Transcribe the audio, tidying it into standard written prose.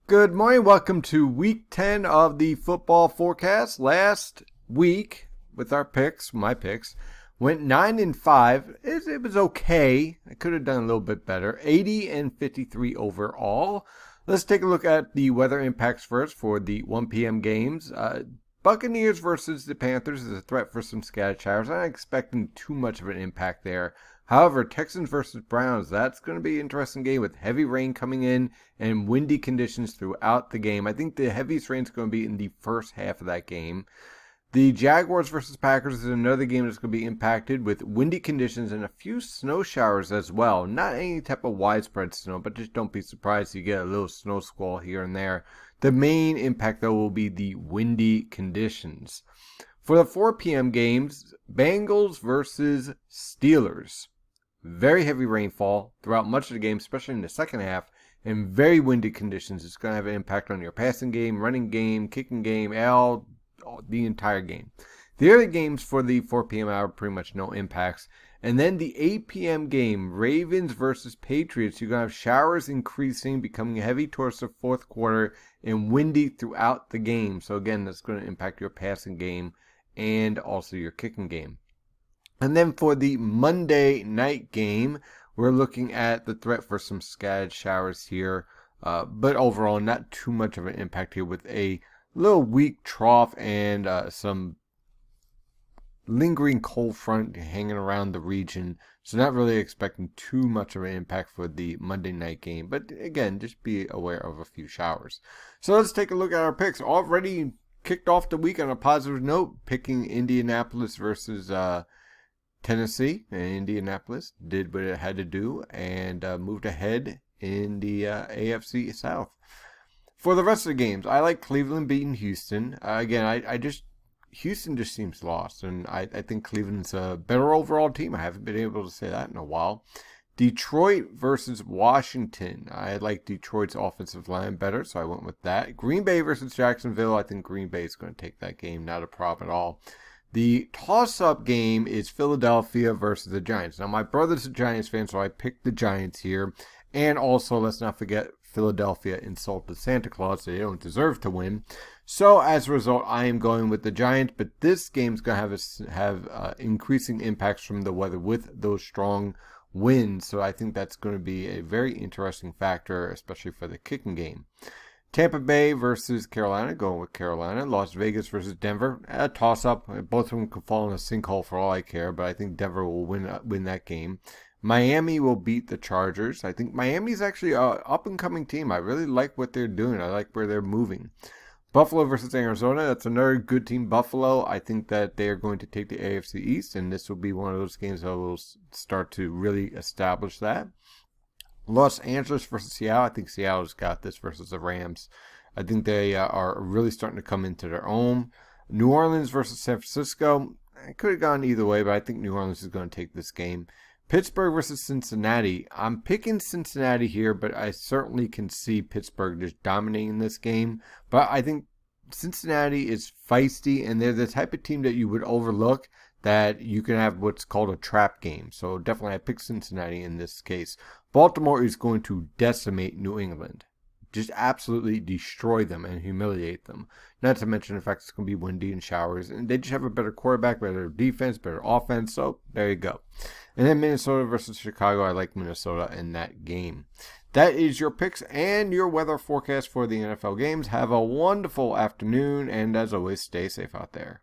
Good morning. Welcome to week 10 of the football forecast. Last week, with our picks, my picks, went 9-5. It was okay. I could have done a little bit better. 80-53 overall. Let's take a look at the weather impacts first for the 1 p.m. games. Buccaneers versus the Panthers is a threat for some scattered showers. I'm not expecting too much of an impact there. However, Texans versus Browns, that's going to be an interesting game with heavy rain coming in and windy conditions throughout the game. I think the heaviest rain is going to be in the first half of that game. The Jaguars versus Packers is another game that's going to be impacted with windy conditions and a few snow showers as well. Not any type of widespread snow, but just don't be surprised if you get a little snow squall here and there. The main impact, though, will be the windy conditions. For the 4 p.m. games, Bengals versus Steelers. Very heavy rainfall throughout much of the game, especially in the second half, and very windy conditions. It's going to have an impact on your passing game, running game, kicking game, the entire game. The other games for the 4 p.m. hour, pretty much no impacts. And then the 8 p.m. game, Ravens versus Patriots. You're going to have showers increasing, becoming heavy towards the fourth quarter, and windy throughout the game. So again, that's going to impact your passing game and also your kicking game. And then for the Monday night game, we're looking at the threat for some scattered showers here. But overall, not too much of an impact here with a little weak trough and some lingering cold front hanging around the region. So not really expecting too much of an impact for the Monday night game. But again, just be aware of a few showers. So let's take a look at our picks. Already kicked off the week on a positive note, picking Indianapolis versus Tennessee. And Indianapolis did what it had to do and moved ahead in the AFC South. For the rest of the games, I like Cleveland beating Houston. Again, Houston just seems lost, and I think Cleveland's a better overall team. I haven't been able to say that in a while. Detroit versus Washington. I like Detroit's offensive line better, so I went with that. Green Bay versus Jacksonville. I think Green Bay is going to take that game. Not a problem at all. The toss-up game is Philadelphia versus the Giants. Now, my brother's a Giants fan, so I picked the Giants here. And also, let's not forget, Philadelphia insulted Santa Claus. They don't deserve to win. So, as a result, I am going with the Giants. But this game's going to have increasing impacts from the weather with those strong winds. So, I think that's going to be a very interesting factor, especially for the kicking game. Tampa Bay versus Carolina, going with Carolina. Las Vegas versus Denver, a toss-up. Both of them could fall in a sinkhole for all I care, but I think Denver will win that game. Miami will beat the Chargers. I think Miami's actually an up-and-coming team. I really like what they're doing. I like where they're moving. Buffalo versus Arizona, that's another good team, Buffalo. I think that they are going to take the AFC East, and this will be one of those games that will start to really establish that. Los Angeles versus Seattle. I think Seattle's got this versus the Rams. I think they are really starting to come into their own. New Orleans versus San Francisco. I could have gone either way, but I think New Orleans is going to take this game. Pittsburgh versus Cincinnati. I'm picking Cincinnati here, but I certainly can see Pittsburgh just dominating this game. But I think Cincinnati is feisty, and they're the type of team that you would overlook, that you can have what's called a trap game. So definitely I pick Cincinnati in this case. Baltimore is going to decimate New England. Just absolutely destroy them and humiliate them. Not to mention the fact it's going to be windy and showers. And they just have a better quarterback, better defense, better offense. So there you go. And then Minnesota versus Chicago. I like Minnesota in that game. That is your picks and your weather forecast for the NFL games. Have a wonderful afternoon. And as always, stay safe out there.